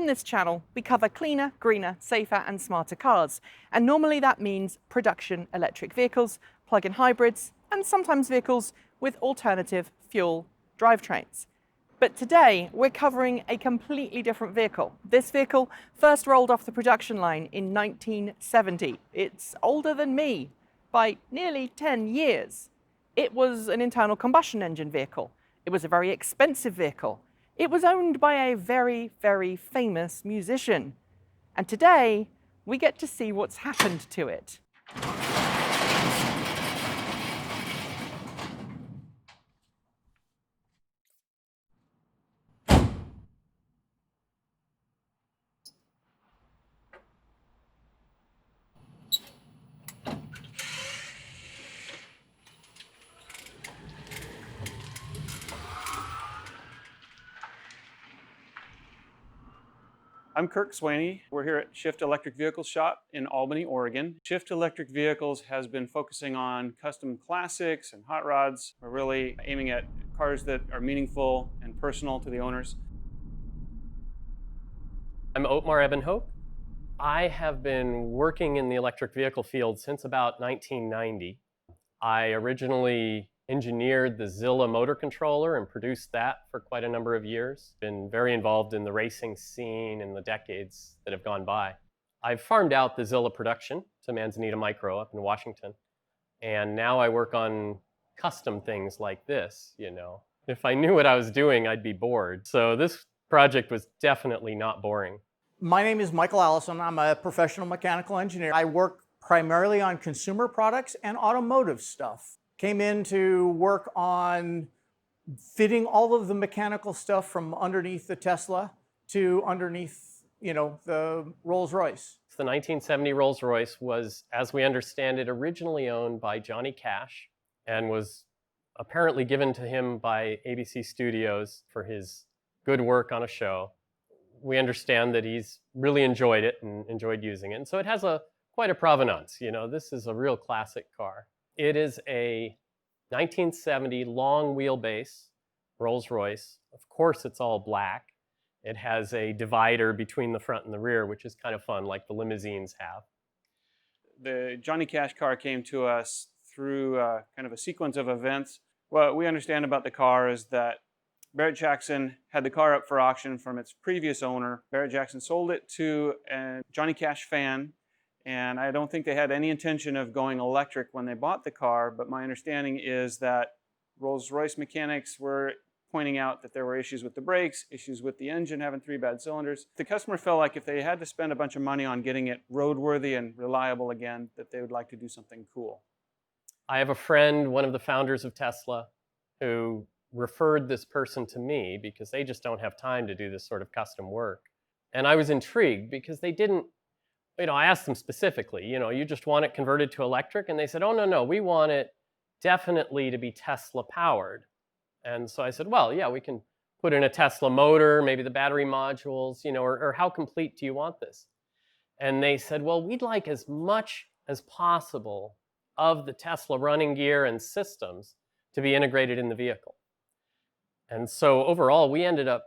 On this channel, we cover cleaner, greener, safer and smarter cars. And normally that means production electric vehicles, plug-in hybrids, and sometimes vehicles with alternative fuel drivetrains. But today, we're covering a completely different vehicle. This vehicle first rolled off the production line in 1970. It's older than me by nearly 10 years. It was an internal combustion engine vehicle. It was a very expensive vehicle. It was owned by a very, very famous musician. And today, we get to see what's happened to it. I'm Kirk Swaney. We're here at Shift Electric Vehicles Shop in Albany, Oregon. Shift Electric Vehicles has been focusing on custom classics and hot rods. We're really aiming at cars that are meaningful and personal to the owners. I'm Othmar Ebenhoek. I have been working in the electric vehicle field since about 1990. I originally engineered the Zilla motor controller and produced that for quite a number of years. Been very involved in the racing scene in the decades that have gone by. I've farmed out the Zilla production to Manzanita Micro up in Washington. And now I work on custom things like this, you know. If I knew what I was doing, I'd be bored. So this project was definitely not boring. My name is Michael Allison. I'm a professional mechanical engineer. I work primarily on consumer products and automotive stuff. Came in to work on fitting all of the mechanical stuff from underneath the Tesla to underneath, the Rolls Royce. The 1970 Rolls Royce was, as we understand it, originally owned by Johnny Cash and was apparently given to him by ABC Studios for his good work on a show. We understand that he's really enjoyed it and enjoyed using it. And so it has quite a provenance. This is a real classic car. It is a 1970 long wheelbase Rolls Royce. Of course, it's all black. It has a divider between the front and the rear, which is kind of fun, like the limousines have. The Johnny Cash car came to us through kind of a sequence of events. What we understand about the car is that Barrett Jackson had the car up for auction from its previous owner. Barrett Jackson sold it to a Johnny Cash fan. And I don't think they had any intention of going electric when they bought the car, but my understanding is that Rolls-Royce mechanics were pointing out that there were issues with the brakes, issues with the engine having 3 bad cylinders. The customer felt like if they had to spend a bunch of money on getting it roadworthy and reliable again, that they would like to do something cool. I have a friend, one of the founders of Tesla, who referred this person to me because they just don't have time to do this sort of custom work. And I was intrigued because they didn't, I asked them specifically, you just want it converted to electric? And they said, oh, no, we want it definitely to be Tesla powered. And so I said, well, yeah, we can put in a Tesla motor, maybe the battery modules, or how complete do you want this? And they said, well, we'd like as much as possible of the Tesla running gear and systems to be integrated in the vehicle. And so overall, we ended up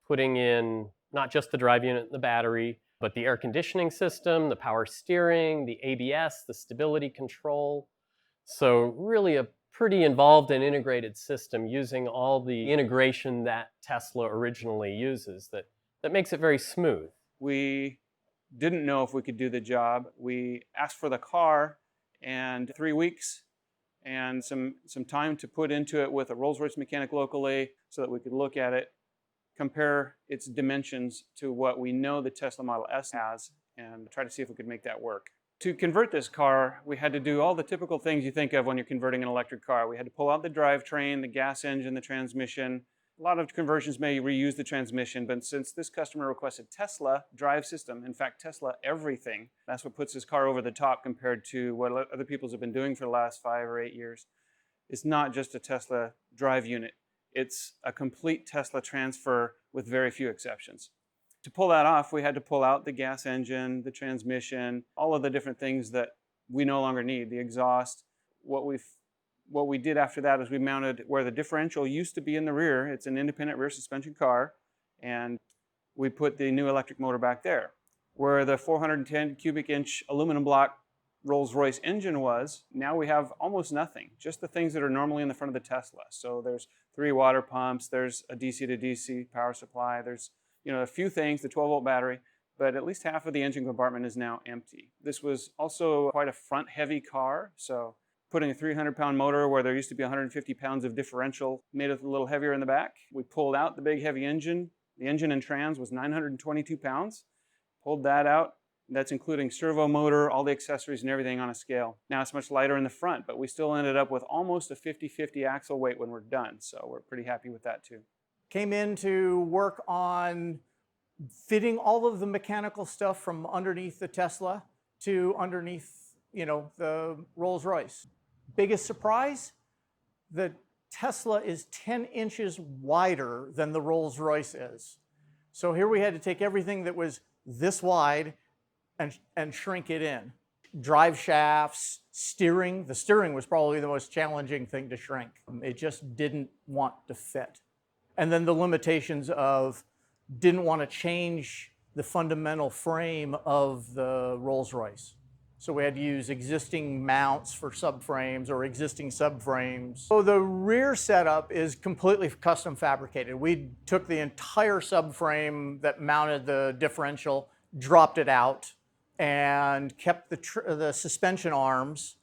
putting in not just the drive unit and the battery, but the air conditioning system, the power steering, the ABS, the stability control. So really a pretty involved and integrated system using all the integration that Tesla originally uses that makes it very smooth. We didn't know if we could do the job. We asked for the car and 3 weeks and some time to put into it with a Rolls Royce mechanic locally so that we could look at it, compare its dimensions to what we know the Tesla Model S has, and try to see if we could make that work. To convert this car, we had to do all the typical things you think of when you're converting an electric car. We had to pull out the drivetrain, the gas engine, the transmission. A lot of conversions may reuse the transmission, but since this customer requested Tesla drive system, in fact, Tesla everything, that's what puts this car over the top compared to what other people have been doing for the last 5 or 8 years. It's not just a Tesla drive unit. It's a complete Tesla transfer with very few exceptions. To pull that off, we had to pull out the gas engine, the transmission, all of the different things that we no longer need, the exhaust. What we did after that is we mounted where the differential used to be in the rear. It's an independent rear suspension car, and we put the new electric motor back there. Where the 410 cubic inch aluminum block Rolls Royce engine was, now we have almost nothing, just the things that are normally in the front of the Tesla. So there's 3 water pumps, there's a DC to DC power supply, there's a few things, the 12-volt battery, but at least half of the engine compartment is now empty. This was also quite a front-heavy car, so putting a 300-pound motor where there used to be 150 pounds of differential made it a little heavier in the back. We pulled out the big heavy engine. The engine and trans was 922 pounds. Pulled that out. That's including servo motor, all the accessories and everything on a scale. Now it's much lighter in the front, but we still ended up with almost a 50-50 axle weight when we're done. So we're pretty happy with that too. Came in to work on fitting all of the mechanical stuff from underneath the Tesla to underneath, the Rolls Royce. Biggest surprise? The Tesla is 10 inches wider than the Rolls Royce is. So here we had to take everything that was this wide and shrink it in. Drive shafts, steering. The steering was probably the most challenging thing to shrink. It just didn't want to fit. And then the limitations of didn't want to change the fundamental frame of the Rolls Royce. So we had to use existing mounts for subframes or existing subframes. So the rear setup is completely custom fabricated. We took the entire subframe that mounted the differential, dropped it out, and kept the suspension arms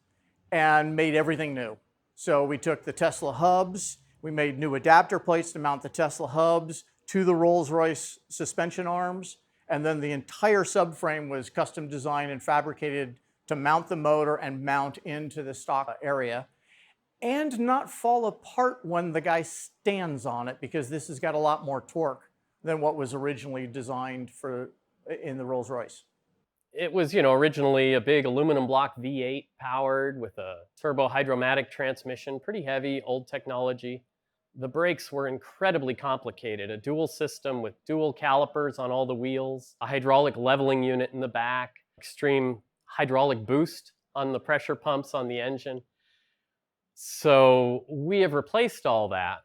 and made everything new. So we took the Tesla hubs, we made new adapter plates to mount the Tesla hubs to the Rolls-Royce suspension arms, and then the entire subframe was custom designed and fabricated to mount the motor and mount into the stock area and not fall apart when the guy stands on it, because this has got a lot more torque than what was originally designed in the Rolls Royce. It was, originally a big aluminum block V8 powered with a turbo hydromatic transmission, pretty heavy, old technology. The brakes were incredibly complicated, a dual system with dual calipers on all the wheels, a hydraulic leveling unit in the back, extreme hydraulic boost on the pressure pumps on the engine. So we have replaced all that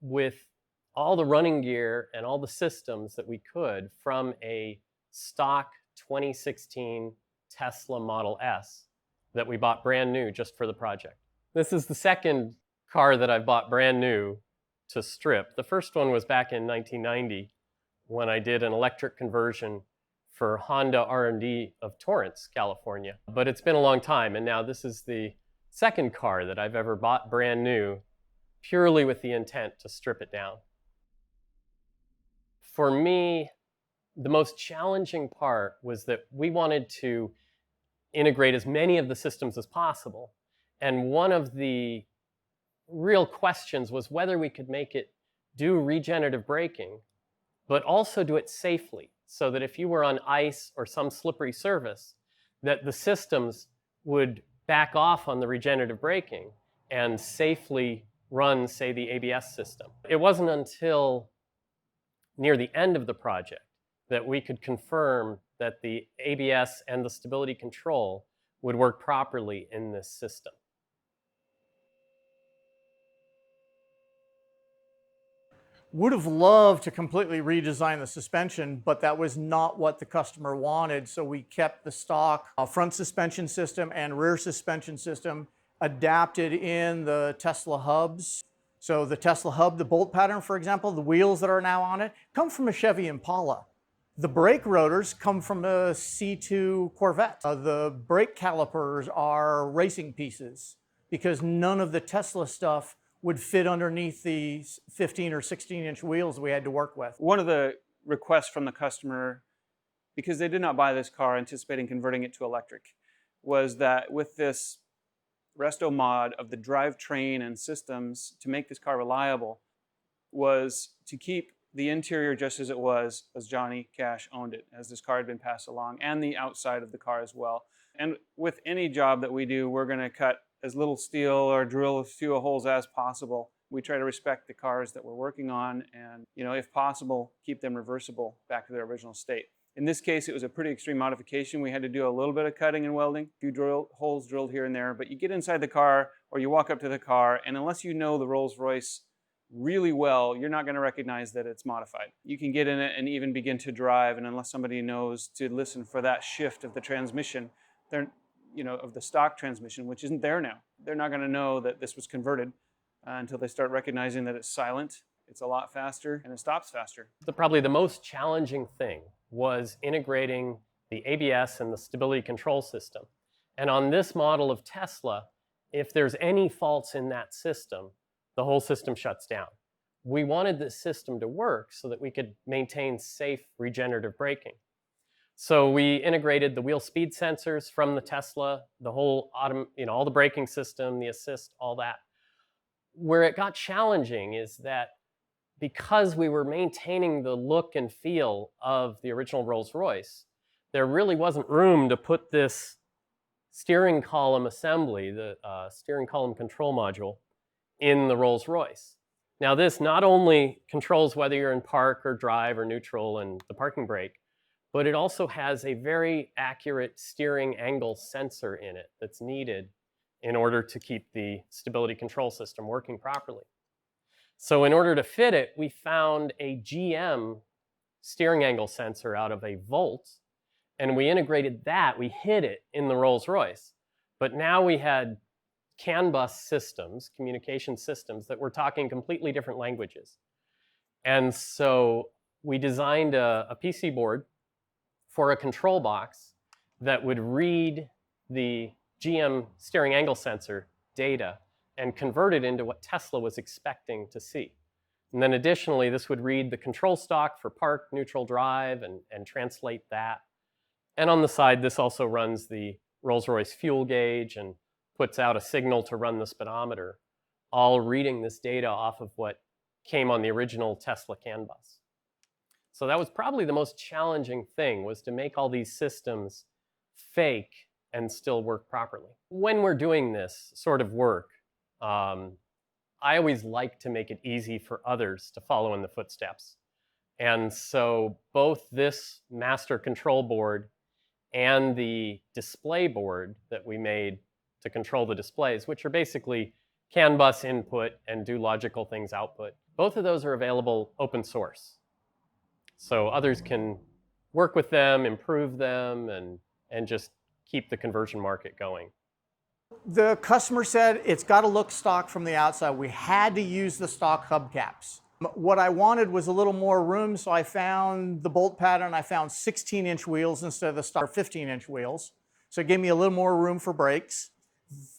with all the running gear and all the systems that we could from a stock 2016 Tesla Model S that we bought brand new just for the project. This is the second car that I've bought brand new to strip. The first one was back in 1990 when I did an electric conversion for Honda R&D of Torrance, California. But it's been a long time, and now this is the second car that I've ever bought brand new purely with the intent to strip it down. For me, the most challenging part was that we wanted to integrate as many of the systems as possible. And one of the real questions was whether we could make it do regenerative braking, but also do it safely, so that if you were on ice or some slippery surface, that the systems would back off on the regenerative braking and safely run, say, the ABS system. It wasn't until near the end of the project that we could confirm that the ABS and the stability control would work properly in this system. Would have loved to completely redesign the suspension, but that was not what the customer wanted. So we kept the stock front suspension system and rear suspension system adapted in the Tesla hubs. So the Tesla hub, the bolt pattern, for example, the wheels that are now on it, come from a Chevy Impala. The brake rotors come from a C2 Corvette. The brake calipers are racing pieces because none of the Tesla stuff would fit underneath the 15 or 16-inch wheels we had to work with. One of the requests from the customer, because they did not buy this car anticipating converting it to electric, was that with this resto mod of the drivetrain and systems to make this car reliable, was to keep the interior just as it was as Johnny Cash owned it, as this car had been passed along, and the outside of the car as well. And with any job that we do, we're going to cut as little steel or drill as few holes as possible. We try to respect the cars that we're working on and, if possible, keep them reversible back to their original state. In this case, it was a pretty extreme modification. We had to do a little bit of cutting and welding, a few holes drilled here and there, but you get inside the car or you walk up to the car, and unless you know the Rolls Royce really well, you're not going to recognize that it's modified. You can get in it and even begin to drive, and unless somebody knows to listen for that shift of the transmission, they're, of the stock transmission, which isn't there now, they're not going to know that this was converted until they start recognizing that it's silent, it's a lot faster, and it stops faster. Probably the most challenging thing was integrating the ABS and the stability control system. And on this model of Tesla, if there's any faults in that system, the whole system shuts down. We wanted this system to work so that we could maintain safe regenerative braking. So we integrated the wheel speed sensors from the Tesla, the whole all the braking system, the assist, all that. Where it got challenging is that because we were maintaining the look and feel of the original Rolls Royce, there really wasn't room to put this steering column assembly, the steering column control module, in the Rolls Royce. Now this not only controls whether you're in park or drive or neutral and the parking brake, but it also has a very accurate steering angle sensor in it that's needed in order to keep the stability control system working properly. So in order to fit it, we found a GM steering angle sensor out of a Volt, and we integrated that, we hid it in the Rolls Royce. But now we had CAN bus systems, communication systems, that were talking completely different languages. And so we designed a PC board for a control box that would read the GM steering angle sensor data and convert it into what Tesla was expecting to see. And then additionally, this would read the control stock for park, neutral, drive, and translate that. And on the side, this also runs the Rolls-Royce fuel gauge and puts out a signal to run the speedometer, all reading this data off of what came on the original Tesla CAN bus. So that was probably the most challenging thing, was to make all these systems fake and still work properly. When we're doing this sort of work, I always like to make it easy for others to follow in the footsteps. And so both this master control board and the display board that we made to control the displays, which are basically CAN bus input and do logical things output, both of those are available open source. So others can work with them, improve them, and just keep the conversion market going. The customer said it's got to look stock from the outside. We had to use the stock hubcaps. What I wanted was a little more room, so I found the bolt pattern. I found 16-inch wheels instead of the stock 15-inch wheels. So it gave me a little more room for brakes.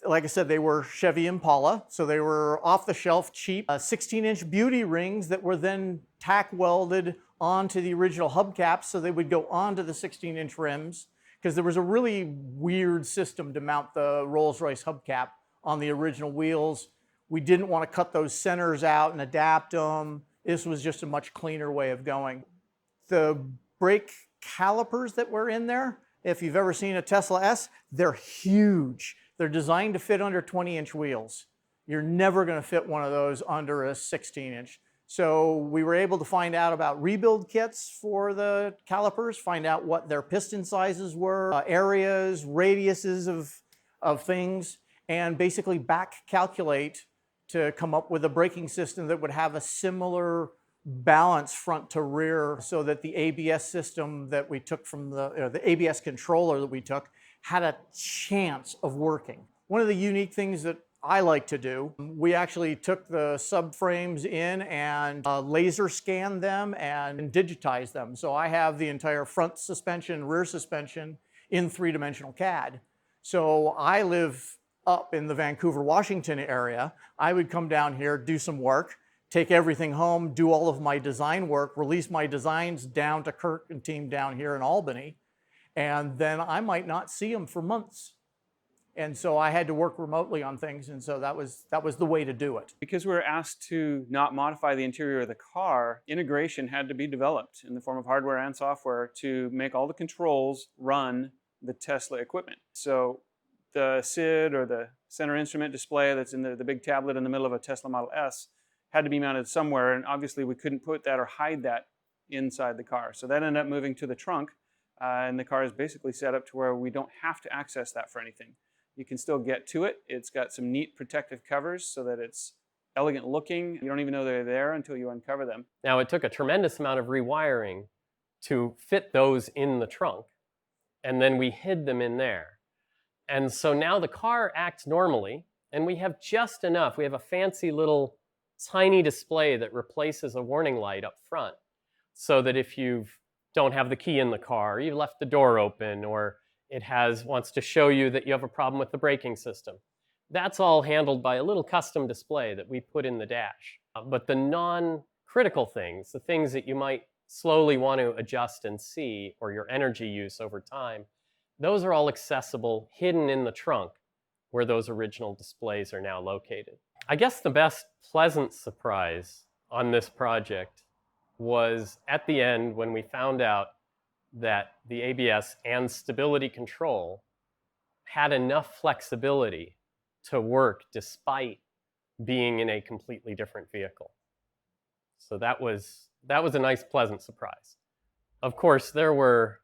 Like I said, they were Chevy Impala, so they were off-the-shelf, cheap. 16-inch beauty rings that were then tack welded onto the original hubcaps, so they would go onto the 16-inch rims, because there was a really weird system to mount the Rolls-Royce hubcap on the original wheels. We didn't want to cut those centers out and adapt them. This was just a much cleaner way of going. The brake calipers that were in there, if you've ever seen a Tesla S, they're huge. They're designed to fit under 20-inch wheels. You're never going to fit one of those under a 16-inch. So we were able to find out about rebuild kits for the calipers, find out what their piston sizes were, areas, radiuses of things, and basically back calculate to come up with a braking system that would have a similar balance front to rear, so that the ABS system that we took from the ABS controller that we took had a chance of working. One of the unique things that I like to do, we actually took the subframes in and laser scanned them and digitized them. So I have the entire front suspension, rear suspension in three-dimensional CAD. So I live up in the Vancouver, Washington area. I would come down here, do some work, take everything home, do all of my design work, release my designs down to Kirk and team down here in Albany, and then I might not see them for months. And so I had to work remotely on things, and so that was the way to do it. Because we were asked to not modify the interior of the car, integration had to be developed in the form of hardware and software to make all the controls run the Tesla equipment. So the SID, or the center instrument display that's in the big tablet in the middle of a Tesla Model S, had to be mounted somewhere, and obviously we couldn't put that or hide that inside the car. So that ended up moving to the trunk, and the car is basically set up to where we don't have to access that for anything. You can still get to it. It's got some neat protective covers so that it's elegant looking. You don't even know they're there until you uncover them. Now, it took a tremendous amount of rewiring to fit those in the trunk, and then we hid them in there. And so now the car acts normally, and we have just enough. We have a fancy little tiny display that replaces a warning light up front, so that if you don't have the key in the car, you left the door open, or it wants to show you that you have a problem with the braking system. That's all handled by a little custom display that we put in the dash. But the non-critical things, the things that you might slowly want to adjust and see, or your energy use over time, those are all accessible, hidden in the trunk where those original displays are now located. I guess the best pleasant surprise on this project was at the end when we found out that the ABS and stability control had enough flexibility to work despite being in a completely different vehicle. So that was a nice, pleasant surprise. Of course, there were,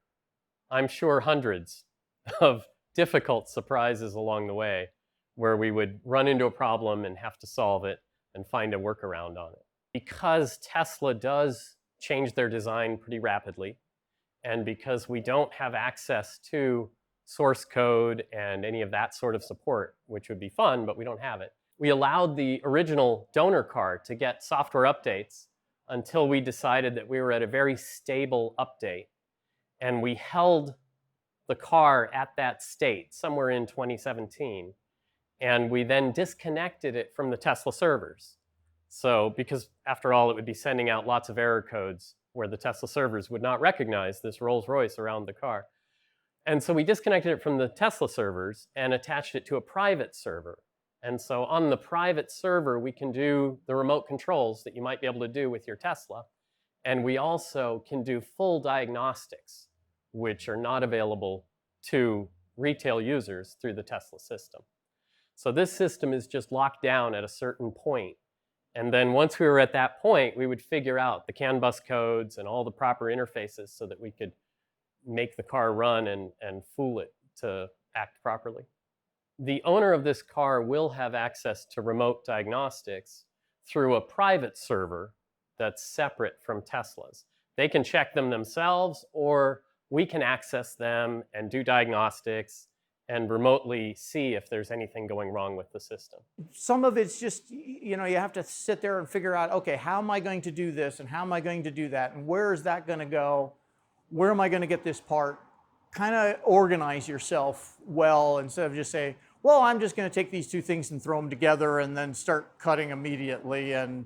I'm sure, hundreds of difficult surprises along the way where we would run into a problem and have to solve it and find a workaround on it. Because Tesla does change their design pretty rapidly, and because we don't have access to source code and any of that sort of support, which would be fun, but we don't have it, we allowed the original donor car to get software updates until we decided that we were at a very stable update. And we held the car at that state somewhere in 2017. And we then disconnected it from the Tesla servers. So, because after all, it would be sending out lots of error codes where the Tesla servers would not recognize this Rolls Royce around the car. And so we disconnected it from the Tesla servers and attached it to a private server. And so on the private server, we can do the remote controls that you might be able to do with your Tesla. And we also can do full diagnostics, which are not available to retail users through the Tesla system. So this system is just locked down at a certain point. And then once we were at that point, we would figure out the CAN bus codes and all the proper interfaces so that we could make the car run and fool it to act properly. The owner of this car will have access to remote diagnostics through a private server that's separate from Tesla's. They can check them themselves, or we can access them and do diagnostics and remotely see if there's anything going wrong with the system. Some of it's just, you have to sit there and figure out, okay, how am I going to do this and how am I going to do that and where is that going to go? Where am I going to get this part? Kind of organize yourself well instead of just say, well, I'm just going to take these two things and throw them together and then start cutting immediately and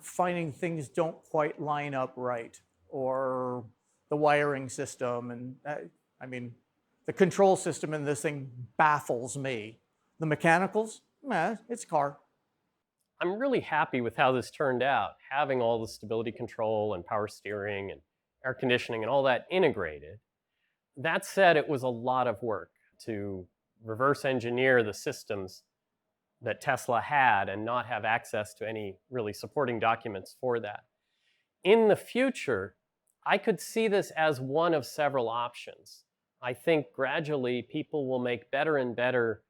finding things don't quite line up right, or the wiring system. And the control system in this thing baffles me. The mechanicals, it's a car. I'm really happy with how this turned out, having all the stability control and power steering and air conditioning and all that integrated. That said, it was a lot of work to reverse engineer the systems that Tesla had and not have access to any really supporting documents for that. In the future, I could see this as one of several options. I think gradually people will make better and better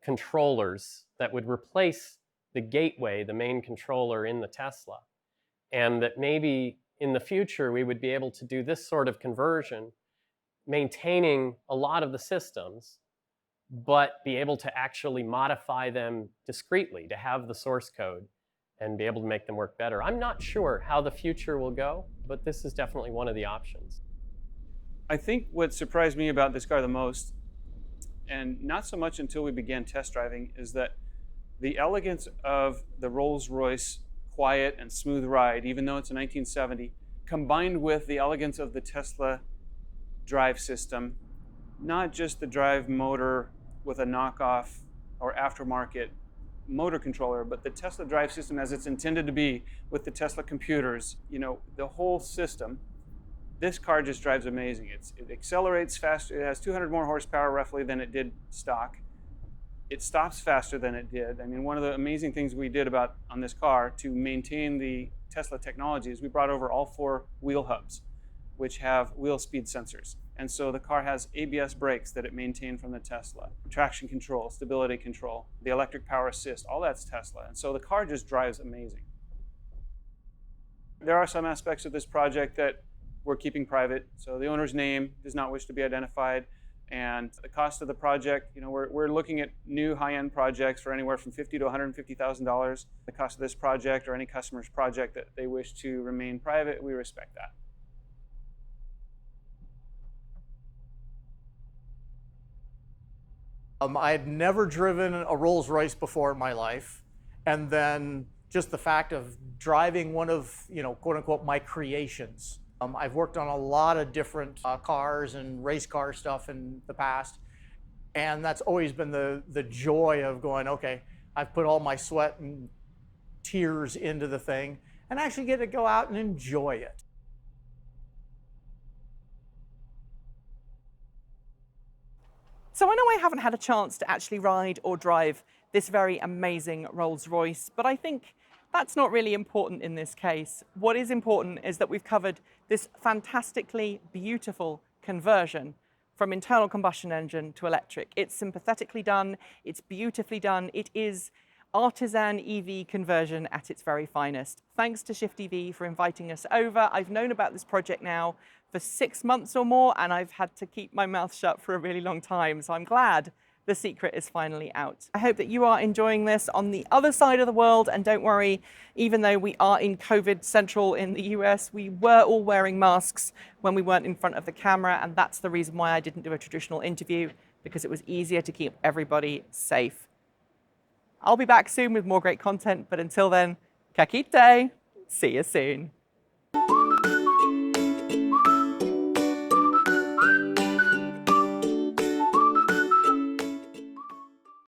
controllers that would replace the gateway, the main controller in the Tesla. And that maybe in the future we would be able to do this sort of conversion, maintaining a lot of the systems, but be able to actually modify them discreetly to have the source code and be able to make them work better. I'm not sure how the future will go, but this is definitely one of the options. I think what surprised me about this car the most, and not so much until we began test driving, is that the elegance of the Rolls Royce quiet and smooth ride, even though it's a 1970, combined with the elegance of the Tesla drive system, not just the drive motor with a knockoff or aftermarket motor controller, but the Tesla drive system as it's intended to be with the Tesla computers, the whole system. This car just drives amazing. It accelerates faster. It has 200 more horsepower roughly than it did stock. It stops faster than it did. One of the amazing things we did on this car to maintain the Tesla technology is we brought over all 4 wheel hubs, which have wheel speed sensors. And so the car has ABS brakes that it maintained from the Tesla, traction control, stability control, the electric power assist, all that's Tesla. And so the car just drives amazing. There are some aspects of this project that we're keeping private. So the owner's name does not wish to be identified. And the cost of the project, we're looking at new high-end projects for anywhere from $50,000 to $150,000. The cost of this project or any customer's project that they wish to remain private, we respect that. I had never driven a Rolls Royce before in my life. And then just the fact of driving one of, quote unquote, my creations. I've worked on a lot of different cars and race car stuff in the past. And that's always been the joy of going, okay, I've put all my sweat and tears into the thing and actually get to go out and enjoy it. So I know I haven't had a chance to actually ride or drive this very amazing Rolls Royce, but I think that's not really important in this case. What is important is that we've covered this fantastically beautiful conversion from internal combustion engine to electric. It's sympathetically done, it's beautifully done, it is artisan EV conversion at its very finest. Thanks to Shift EV for inviting us over. I've known about this project now for 6 months or more, and I've had to keep my mouth shut for a really long time, so I'm glad the secret is finally out. I hope that you are enjoying this on the other side of the world, and don't worry, even though we are in COVID central in the US, we were all wearing masks when we weren't in front of the camera, and that's the reason why I didn't do a traditional interview, because it was easier to keep everybody safe. I'll be back soon with more great content, but until then, ka kite. See you soon.